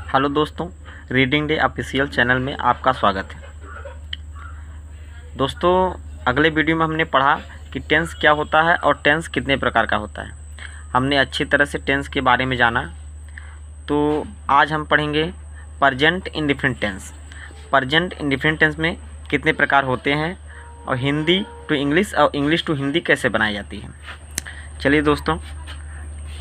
Hello दोस्तों, reading day official channel में आपका स्वागत है। दोस्तों, अगले वीडियो में हमने पढ़ा कि टेंस क्या होता है और टेंस कितने प्रकार का होता है। हमने अच्छी तरह से टेंस के बारे में जाना। तो आज हम पढ़ेंगे present indefinite tense. Present indefinite tense में कितने प्रकार होते हैं और हिंदी टू इंग्लिश और इंग्लिश टू हिंदी कैसे बनाई जाती है। चलिए दोस्तों,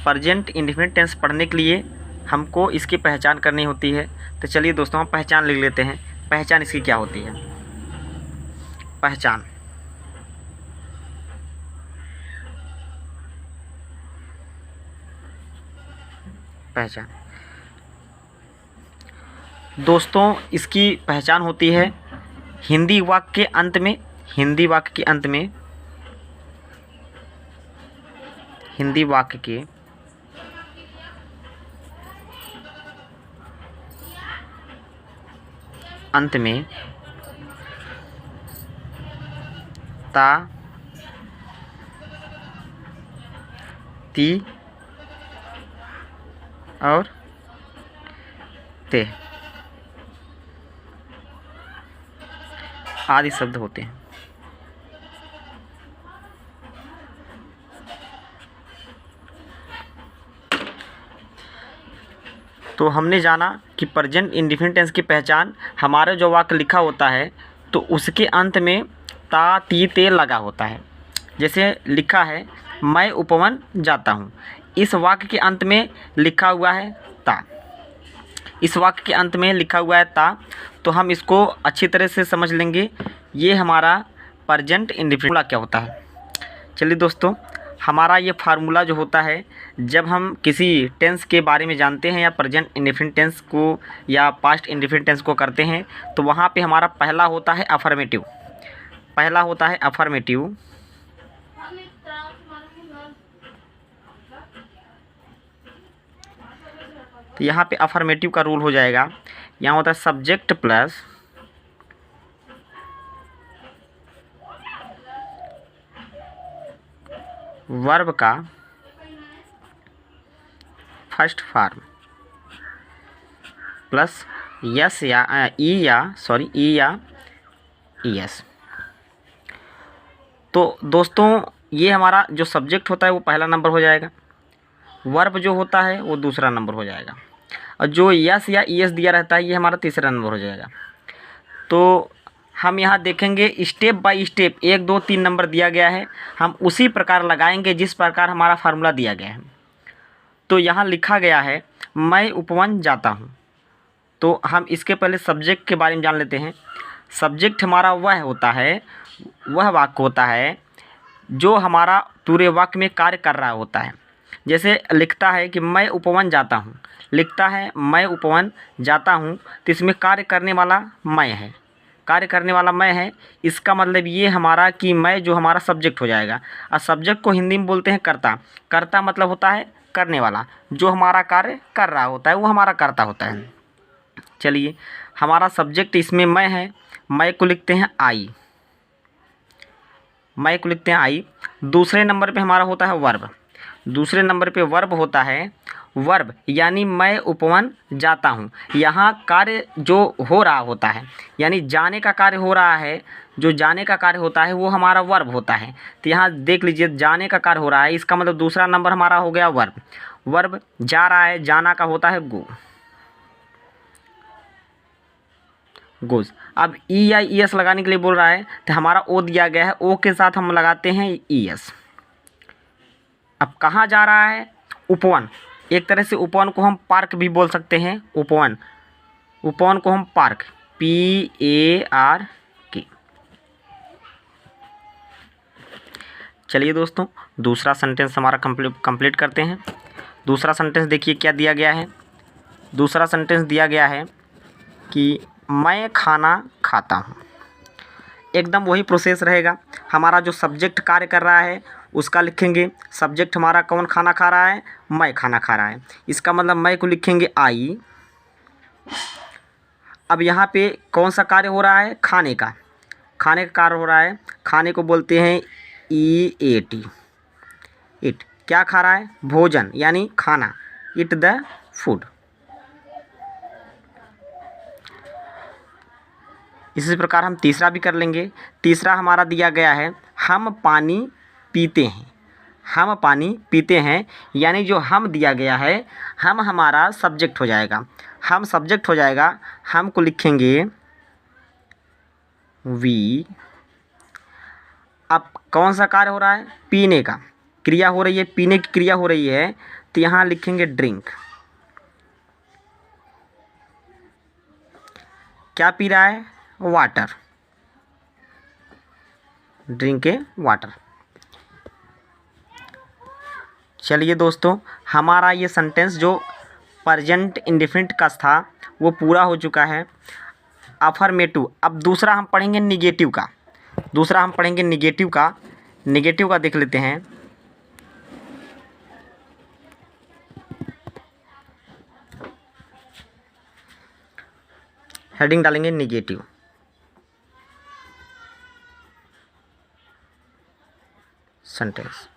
प्रेजेंट इंडेफिनिट टेंस पढ़ने के लिए हमको इसकी पहचान करनी होती है। तो चलिए दोस्तों, हम पहचान लिख लेते हैं। पहचान इसकी क्या होती है? पहचान पहचान दोस्तों, इसकी पहचान होती है हिंदी वाक्य के अंत में, हिंदी वाक्य के अंत में, हिंदी वाक्य के अंत में ता, ती और ते आदि शब्द होते हैं। तो हमने जाना कि प्रेजेंट इंडेफिनिट टेंस की पहचान, हमारा जो वाक्य लिखा होता है तो उसके अंत में ता, ती, ते लगा होता है। जैसे लिखा है मैं उपवन जाता हूँ, इस वाक्य के अंत में लिखा हुआ है ता, इस वाक्य के अंत में लिखा हुआ है ता। तो हम इसको अच्छी तरह से समझ लेंगे, ये हमारा प्रेजेंट इंडेफिनिट क्या होता है। चलिए दोस्तों, हमारा ये फार्मूला जो होता है, जब हम किसी टेंस के बारे में जानते हैं या प्रेजेंट इंडेफिनिट टेंस को या पास्ट इंडेफिनिट टेंस को करते हैं, तो वहाँ पे हमारा पहला होता है अफर्मेटिव। पहला होता है अफर्मेटिव। तो यहाँ पे अफर्मेटिव का रूल हो जाएगा, यहाँ होता है सब्जेक्ट प्लस वर्ब का फर्स्ट फॉर्म प्लस यस या ई या एस। तो दोस्तों, ये हमारा जो सब्जेक्ट होता है वो पहला नंबर हो जाएगा, वर्ब जो होता है वो दूसरा नंबर हो जाएगा, और जो यस या ईएस दिया रहता है ये हमारा तीसरा नंबर हो जाएगा। तो हम यहाँ देखेंगे स्टेप बाय स्टेप 1 2 3 नंबर दिया गया है, हम उसी प्रकार लगाएंगे जिस प्रकार हमारा फार्मूला दिया गया है। तो यहाँ लिखा गया है मैं उपवन जाता हूँ, तो हम इसके पहले सब्जेक्ट के बारे में जान लेते हैं। सब्जेक्ट हमारा वह होता है, वह वाक्य होता है जो हमारा पूरे वाक्य में कार्य कर रहा होता है। जैसे लिखता है कि मैं उपवन जाता हूँ, लिखता है मैं उपवन जाता हूँ, तो इसमें कार्य करने वाला मैं है, कार्य करने वाला मैं है। इसका मतलब ये हमारा कि मैं जो हमारा सब्जेक्ट हो जाएगा। और सब्जेक्ट को हिंदी में बोलते हैं कर्ता। कर्ता मतलब होता है करने वाला, जो हमारा कार्य कर रहा होता है वो हमारा कर्ता होता है। चलिए, हमारा सब्जेक्ट इसमें मैं है, मैं को लिखते हैं आई, मैं को लिखते हैं आई। दूसरे नंबर पे हमारा होता है वर्ब, दूसरे नंबर पे वर्ब होता है वर्ब, यानी मैं उपवन जाता हूँ। यहाँ कार्य जो हो रहा होता है, यानी जाने का कार्य हो रहा है, जो जाने का कार्य होता है वो हमारा वर्ब होता है। तो यहाँ देख लीजिए, जाने का कार्य हो रहा है, इसका मतलब दूसरा नंबर हमारा हो गया वर्ब। वर्ब जा रहा है, जाना का होता है गो, गोज। अब ई या ई एस लगाने के लिए बोल रहा है, तो हमारा ओ दिया गया है, ओ के साथ हम लगाते हैं ई एस। अब कहाँ जा रहा है? उपवन। एक तरह से उपवन को हम पार्क भी बोल सकते हैं, उपवन, उपवन को हम पार्क, PARK। चलिए दोस्तों, दूसरा सेंटेंस हमारा कंप्लीट करते हैं। दूसरा सेंटेंस देखिए क्या दिया गया है। दूसरा सेंटेंस दिया गया है कि मैं खाना खाता हूँ। एकदम वही प्रोसेस रहेगा। हमारा जो सब्जेक्ट कार्य कर रहा है उसका लिखेंगे, सब्जेक्ट हमारा कौन खाना खा रहा है? मैं खाना खा रहा है, इसका मतलब मैं को लिखेंगे आई। अब यहाँ पे कौन सा कार्य हो रहा है? खाने का, खाने का कार्य हो रहा है। खाने को बोलते हैं EAT, इट। क्या खा रहा है? भोजन यानी खाना, इट द फूड। इसी प्रकार हम तीसरा भी कर लेंगे। तीसरा हमारा दिया गया है हम पानी पीते हैं। हम पानी पीते हैं, यानी जो हम दिया गया है, हम हमारा सब्जेक्ट हो जाएगा। हम सब्जेक्ट हो जाएगा, हम को लिखेंगे वी। अब कौन सा कार्य हो रहा है? पीने का क्रिया हो रही है, पीने की क्रिया हो रही है, तो यहाँ लिखेंगे ड्रिंक। क्या पी रहा है? वाटर। ड्रिंक ए वाटर। चलिए दोस्तों, हमारा ये सेंटेंस जो प्रेजेंट इंडेफिनिट का था वो पूरा हो चुका है। अफर्मेटिव। अब दूसरा हम पढ़ेंगे निगेटिव का। दूसरा हम पढ़ेंगे निगेटिव का। निगेटिव का देख लेते हैं। हेडिंग डालेंगे निगेटिव। सेंटेंस।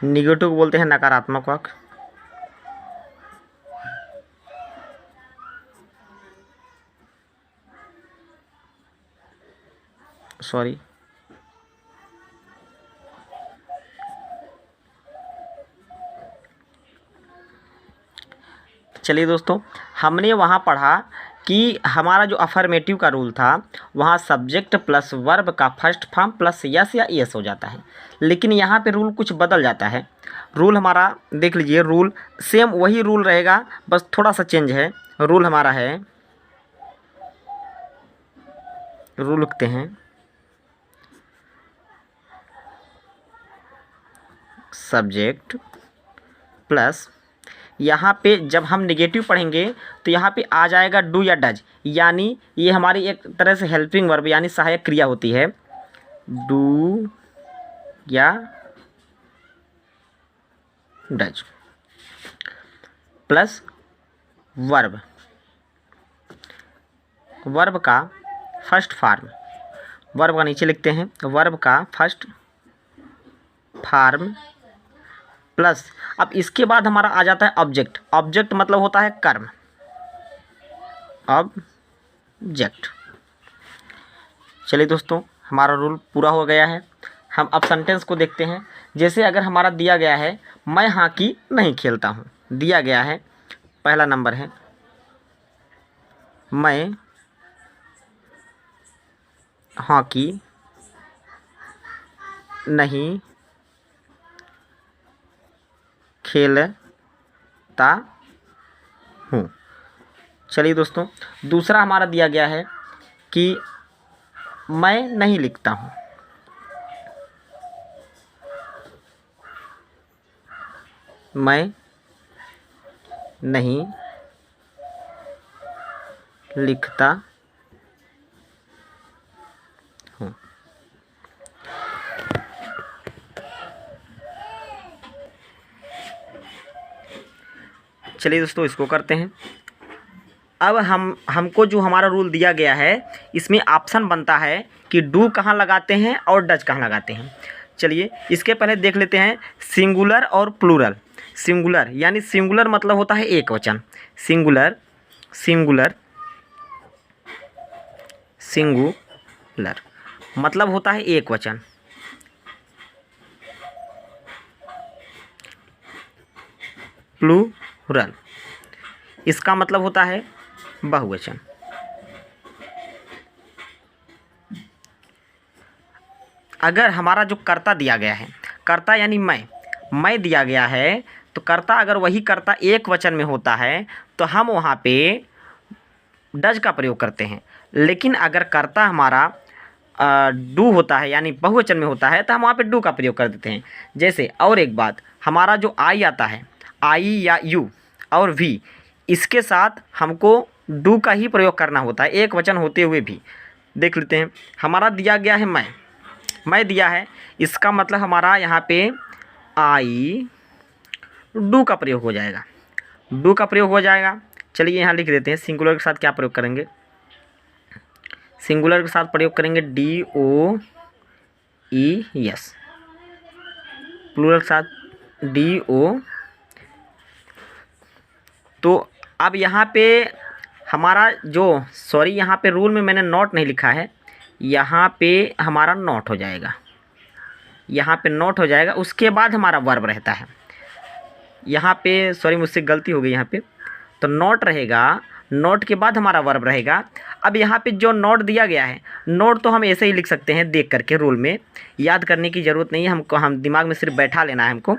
निगेटिव को बोलते हैं नकारात्मक वाक्य। सॉरी, चलिए दोस्तों, हमने वहाँ पढ़ा कि हमारा जो अफर्मेटिव का रूल था वहाँ सब्जेक्ट प्लस वर्ब का फर्स्ट फॉर्म प्लस यस या एस हो जाता है। लेकिन यहाँ पे रूल कुछ बदल जाता है। रूल हमारा देख लीजिए, रूल सेम वही रूल रहेगा, बस थोड़ा सा चेंज है। रूल हमारा है, रूल लिखते हैं सब्जेक्ट प्लस, यहाँ पे जब हम नेगेटिव पढ़ेंगे तो यहाँ पे आ जाएगा डू या डज, यानी ये हमारी एक तरह से हेल्पिंग वर्ब यानी सहायक क्रिया होती है। डू या डज प्लस वर्ब। वर्ब का फर्स्ट फॉर्म, वर्ब का नीचे लिखते हैं, वर्ब का फर्स्ट फॉर्म प्लस, अब इसके बाद हमारा आ जाता है ऑब्जेक्ट। ऑब्जेक्ट मतलब होता है कर्म। ऑब्जेक्ट। चलिए दोस्तों, हमारा रूल पूरा हो गया है। हम अब सेंटेंस को देखते हैं। जैसे अगर हमारा दिया गया है मैं हॉकी नहीं खेलता हूँ, दिया गया है, पहला नंबर है मैं हॉकी नहीं खेलता हूँ। चलिए दोस्तों, दूसरा हमारा दिया गया है कि मैं नहीं लिखता हूँ। मैं नहीं लिखता हूँ। चलिए दोस्तों, इसको करते हैं। अब हमको जो हमारा रूल दिया गया है इसमें ऑप्शन बनता है कि डू कहाँ लगाते हैं और डज कहाँ लगाते हैं। चलिए इसके पहले देख लेते हैं सिंगुलर और प्लूरल। सिंगुलर यानी सिंगुलर मतलब होता है एक वचन। सिंगुलर, सिंगुलर, सिंगुलर मतलब होता है एक वचन। प्लूरल इसका मतलब होता है बहुवचन। अगर हमारा जो कर्ता दिया गया है, कर्ता यानी मैं दिया गया है, तो कर्ता अगर वही कर्ता एक वचन में होता है तो हम वहाँ पे डज का प्रयोग करते हैं। लेकिन अगर कर्ता हमारा डू होता है यानी बहुवचन में होता है तो हम वहाँ पे डू का प्रयोग कर देते हैं। जैसे और एक बात, हमारा जो आई आता है, आई या यू और वी, इसके साथ हमको डू का ही प्रयोग करना होता है एक वचन होते हुए भी। देख लेते हैं, हमारा दिया गया है मैं दिया है, इसका मतलब हमारा यहाँ पे आई डू का प्रयोग हो जाएगा। डू का प्रयोग हो जाएगा। चलिए यहाँ लिख देते हैं सिंगुलर के साथ क्या प्रयोग करेंगे। सिंगुलर के साथ प्रयोग करेंगे D O E S. Plural के साथ डी ओ तो अब यहाँ पे हमारा जो सॉरी यहाँ पे रूल में मैंने नॉट नहीं लिखा है, यहाँ पे हमारा नॉट हो जाएगा, यहाँ पे नॉट हो जाएगा। उसके बाद हमारा वर्ब रहता है। यहाँ पे सॉरी मुझसे गलती हो गई यहाँ पे, तो नॉट रहेगा, नोट के बाद हमारा वर्ब रहेगा। अब यहाँ पे जो नोट दिया गया है, नोट तो हम ऐसे ही लिख सकते हैं देख करके, रूल में याद करने की ज़रूरत नहीं है हमको, हम दिमाग में सिर्फ बैठा लेना है हमको।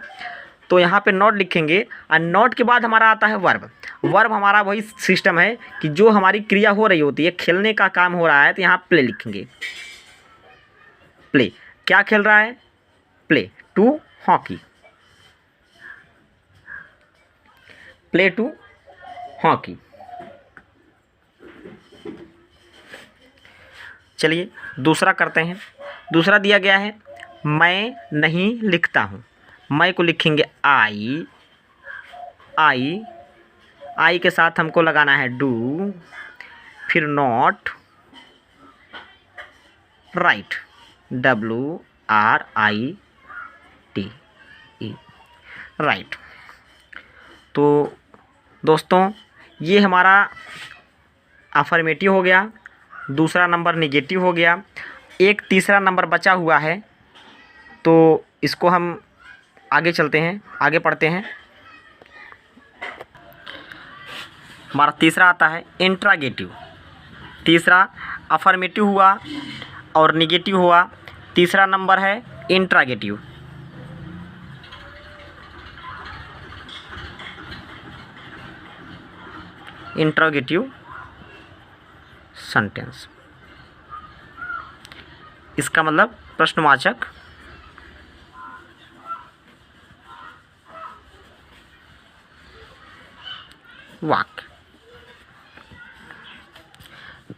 तो यहाँ पे नोट लिखेंगे और नोट के बाद हमारा आता है वर्ब। वर्ब हमारा वही सिस्टम है कि जो हमारी क्रिया हो रही होती है, खेलने का काम हो रहा है, तो यहाँ प्ले लिखेंगे। प्ले क्या खेल रहा है? Play to hockey, play to hockey. चलिए दूसरा करते हैं। दूसरा दिया गया है मैं नहीं लिखता हूँ। मैं को लिखेंगे आई, आई, आई के साथ हमको लगाना है डू, फिर नॉट, राइट, WRITE, राइट। तो दोस्तों ये हमारा अफर्मेटिव हो गया, दूसरा नंबर निगेटिव हो गया, एक तीसरा नंबर बचा हुआ है, तो इसको हम आगे चलते हैं, आगे पढ़ते हैं। हमारा तीसरा आता है इंट्रागेटिव। तीसरा अफर्मेटिव हुआ और निगेटिव हुआ, तीसरा नंबर है इंट्रागेटिव। इंट्रोगेटिव सेंटेंस, इसका मतलब प्रश्नवाचक वाक्य।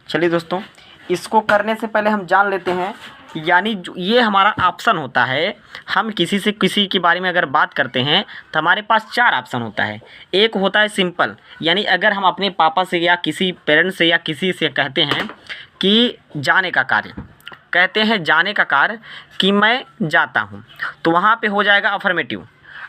चलिए दोस्तों, इसको करने से पहले हम जान लेते हैं, यानी ये हमारा ऑप्शन होता है। हम किसी से किसी के बारे में अगर बात करते हैं तो हमारे पास 4 ऑप्शन होता है। एक होता है सिंपल, यानी अगर हम अपने पापा से या किसी पेरेंट्स से या किसी से कहते हैं कि जाने का कार्य, कहते हैं जाने का कार्य कि मैं जाता हूँ, तो वहाँ पे हो जाएगा अफर्मेटिव।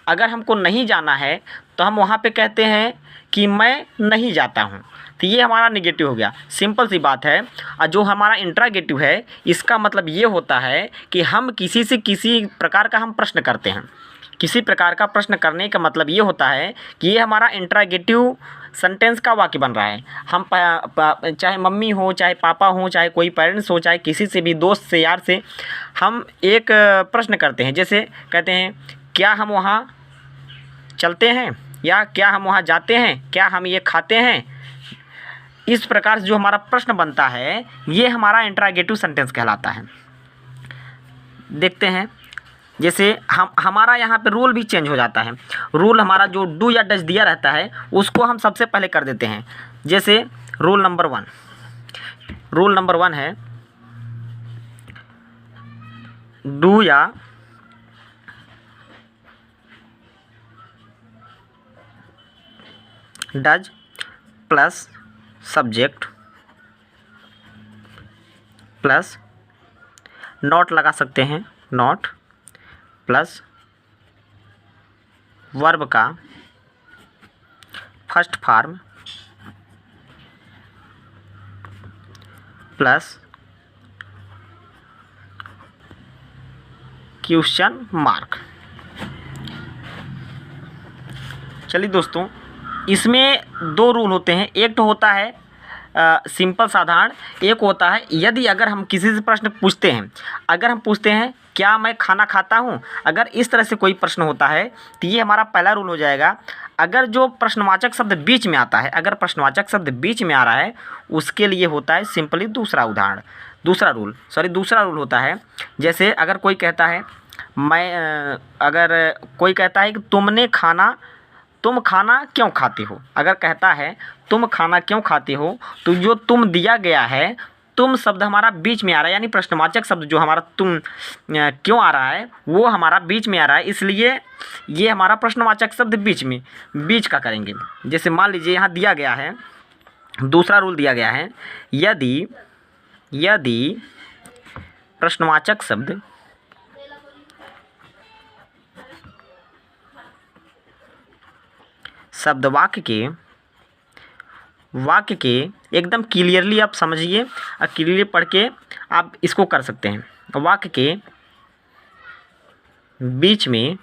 अगर हमको नहीं जाना है तो हम वहाँ पे कहते हैं कि मैं नहीं जाता हूँ, तो ये हमारा निगेटिव हो गया, सिंपल सी बात है। और जो हमारा इंट्रागेटिव है, इसका मतलब ये होता है कि हम किसी से किसी प्रकार का हम प्रश्न करते हैं। किसी प्रकार का प्रश्न करने का मतलब ये होता है कि ये हमारा इंट्रागेटिव सेंटेंस का वाक्य बन रहा है। हम चाहे मम्मी हो, चाहे पापा हो, चाहे कोई पेरेंट्स हो, चाहे किसी से भी, दोस्त से, यार से, हम एक प्रश्न करते हैं। जैसे कहते हैं क्या हम वहाँ चलते हैं, या क्या हम वहाँ जाते हैं, क्या हम ये खाते हैं। इस प्रकार से जो हमारा प्रश्न बनता है, ये हमारा इंट्रागेटिव सेंटेंस कहलाता है। देखते हैं, जैसे हमारा यहाँ पे रूल भी चेंज हो जाता है। रूल हमारा जो डू या डज दिया रहता है, उसको हम सबसे पहले कर देते हैं। जैसे रूल नंबर 1 है डू या does plus subject plus not लगा सकते हैं, नॉट प्लस वर्ब का first form plus question mark. चलिए दोस्तों, इसमें 2 रूल होते हैं। एक तो होता है सिंपल साधारण, एक होता है यदि अगर हम किसी से प्रश्न पूछते हैं, अगर हम पूछते हैं क्या मैं खाना खाता हूँ, अगर इस तरह से कोई प्रश्न होता है तो ये हमारा पहला रूल हो जाएगा। अगर जो प्रश्नवाचक शब्द बीच में आता है, अगर प्रश्नवाचक शब्द बीच में आ रहा है, उसके लिए होता है सिंपली दूसरा रूल होता है। जैसे अगर कोई कहता है अगर कोई कहता है कि तुम खाना क्यों खाते हो, अगर कहता है तुम खाना क्यों खाते हो, तो जो तुम दिया गया है, तुम शब्द हमारा बीच में आ रहा है, यानी प्रश्नवाचक शब्द जो हमारा तुम क्यों आ रहा है, वो हमारा बीच में आ रहा है, इसलिए ये हमारा प्रश्नवाचक शब्द बीच का करेंगे। जैसे मान लीजिए यहाँ दिया गया है, दूसरा रूल दिया गया है, यदि प्रश्नवाचक शब्द शब्द वाक्य के वाक्य के एकदम क्लियरली आप समझिए और क्लियरली पढ़ के आप इसको कर सकते हैं। वाक्य के बीच में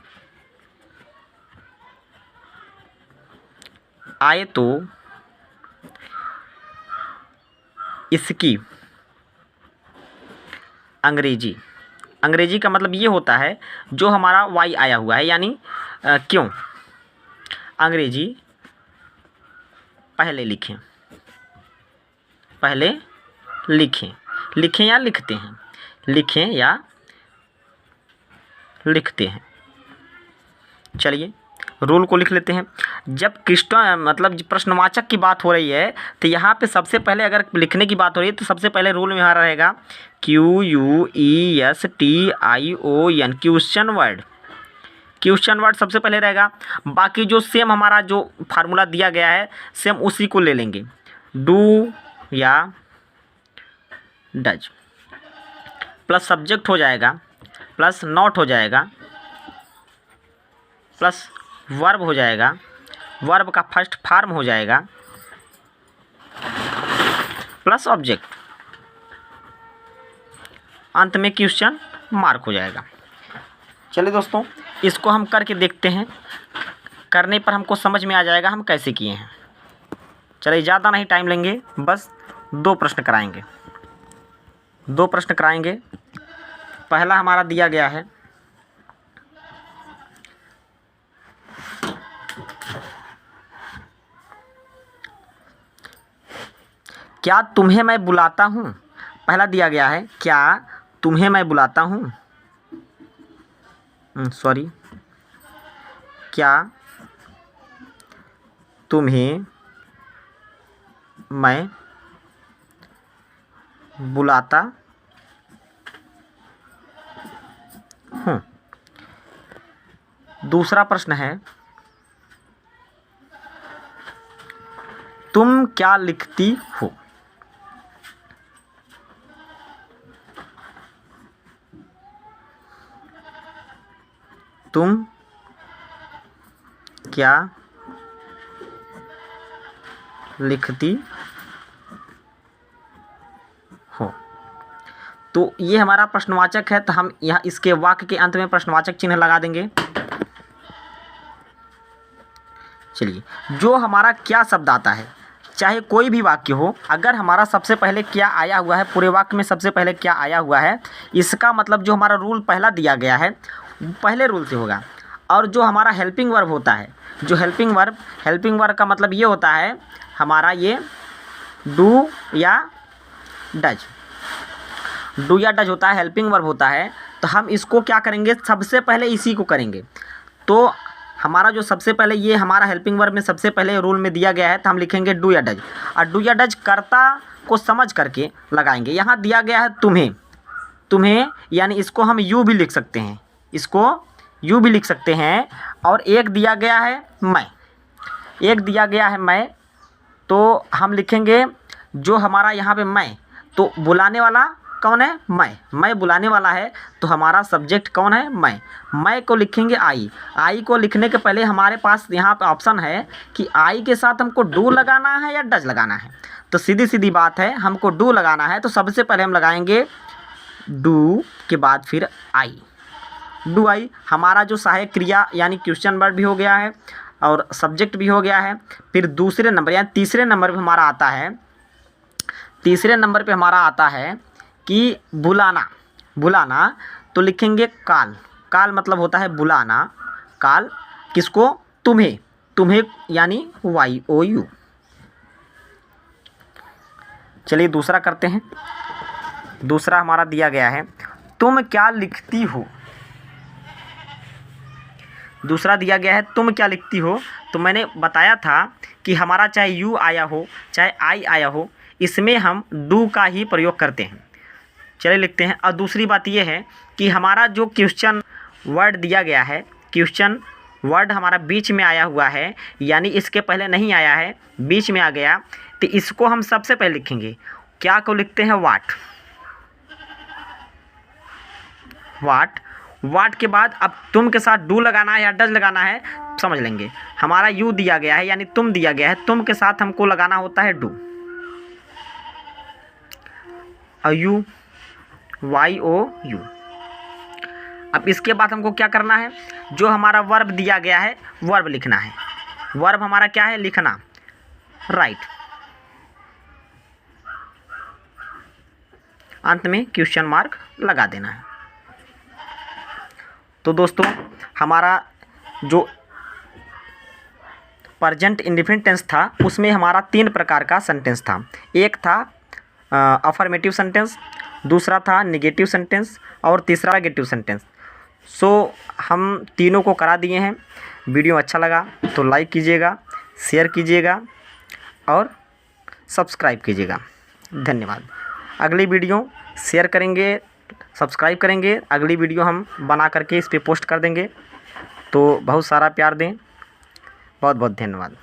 आए तो इसकी अंग्रेजी का मतलब ये होता है जो हमारा वाई आया हुआ है, यानी क्यों। अंग्रेजी पहले लिखें लिखें या लिखते हैं, लिखें या लिखते हैं। चलिए रूल को लिख लेते हैं। जब क्वेश्चन मतलब प्रश्नवाचक की बात हो रही है तो यहाँ पे सबसे पहले अगर लिखने की बात हो रही है तो सबसे पहले रूल में हमारा रहेगा QUESTION, क्वेश्चन वर्ड सबसे पहले रहेगा। बाकी जो सेम हमारा जो फार्मूला दिया गया है सेम उसी को ले लेंगे, डू या डज प्लस सब्जेक्ट हो जाएगा, प्लस नॉट हो जाएगा, प्लस वर्ब हो जाएगा, वर्ब का फर्स्ट फॉर्म हो जाएगा, प्लस ऑब्जेक्ट, अंत में क्वेश्चन मार्क हो जाएगा। चलिए दोस्तों इसको हम करके देखते हैं, करने पर हमको समझ में आ जाएगा हम कैसे किए हैं। चलिए ज़्यादा नहीं टाइम लेंगे, बस 2 प्रश्न कराएंगे। 2 प्रश्न कराएंगे। पहला हमारा दिया गया है, क्या तुम्हें मैं बुलाता हूँ। पहला दिया गया है क्या तुम्हें मैं बुलाता हूँ, क्या तुम्हें मैं बुलाता हूँ। दूसरा प्रश्न है तुम क्या लिखती हो। तुम क्या लिखती हो। तो ये हमारा प्रश्नवाचक है, तो हम यहाँ इसके वाक्य के अंत में प्रश्नवाचक चिन्ह लगा देंगे। चलिए जो हमारा क्या शब्द आता है, चाहे कोई भी वाक्य हो, अगर हमारा सबसे पहले क्या आया हुआ है, पूरे वाक्य में सबसे पहले क्या आया हुआ है, इसका मतलब जो हमारा रूल पहला दिया गया है पहले रूल से होगा। और जो हमारा हेल्पिंग वर्ब होता है, जो हेल्पिंग वर्ब का मतलब ये होता है हमारा ये डू या डज होता है, हेल्पिंग वर्ब होता है। तो हम इसको क्या करेंगे, सबसे पहले इसी को करेंगे। तो हमारा जो सबसे पहले ये हमारा हेल्पिंग वर्ब में सबसे पहले रूल में दिया गया है, तो हम लिखेंगे डू या डज। और डू या डज कर्ता को समझ करके लगाएंगे। यहाँ दिया गया है तुम्हें, यानी इसको हम यू भी लिख सकते हैं, और एक दिया गया है मैं, तो हम लिखेंगे जो हमारा यहाँ पे मैं, तो बुलाने वाला कौन है, मैं बुलाने वाला है, तो हमारा सब्जेक्ट कौन है, मैं को लिखेंगे आई को लिखने के पहले हमारे पास यहाँ पे ऑप्शन है कि आई के साथ हमको डू लगाना है या डज लगाना है। तो सीधी बात है, हमको डू लगाना है, तो सबसे पहले हम लगाएंगे डू के बाद फिर आई, डू आई। हमारा जो सहायक क्रिया यानी क्वेश्चन वर्ड भी हो गया है और सब्जेक्ट भी हो गया है। फिर दूसरे नंबर यानी तीसरे नंबर पे हमारा आता है कि बुलाना, तो लिखेंगे काल मतलब होता है बुलाना, काल किसको, तुम्हें यानी YOU। चलिए दूसरा करते हैं। दूसरा हमारा दिया गया है तुम क्या लिखती हो। दूसरा दिया गया है तुम क्या लिखती हो। तो मैंने बताया था कि हमारा चाहे यू आया हो चाहे आई आया हो, इसमें हम डू का ही प्रयोग करते हैं। चलिए लिखते हैं। और दूसरी बात यह है कि हमारा जो क्वेश्चन वर्ड दिया गया है, क्वेश्चन वर्ड हमारा बीच में आया हुआ है, यानी इसके पहले नहीं आया है, बीच में आ गया, तो इसको हम सबसे पहले लिखेंगे। क्या को लिखते हैं वाट, व्हाट के बाद अब तुम के साथ डू लगाना है या डज लगाना है समझ लेंगे। हमारा यू दिया गया है यानी तुम दिया गया है, तुम के साथ हमको लगाना होता है do, you, Y O U. अब इसके बाद हमको क्या करना है, जो हमारा वर्ब दिया गया है वर्ब लिखना है। वर्ब हमारा क्या है, लिखना, राइट। अंत में क्वेश्चन मार्क लगा देना है। तो दोस्तों हमारा जो प्रेजेंट इंडेफिनिट टेंस था उसमें हमारा 3 प्रकार का सेंटेंस था। एक था अफर्मेटिव सेंटेंस, दूसरा था नेगेटिव सेंटेंस और तीसरा नेगेटिव सेंटेंस। सो हम तीनों को करा दिए हैं। वीडियो अच्छा लगा तो लाइक कीजिएगा, शेयर कीजिएगा और सब्सक्राइब कीजिएगा। धन्यवाद। अगली वीडियो शेयर करेंगे, सब्सक्राइब करेंगे, अगली वीडियो हम बना करके इस पे पोस्ट कर देंगे। तो बहुत सारा प्यार दें। बहुत बहुत धन्यवाद।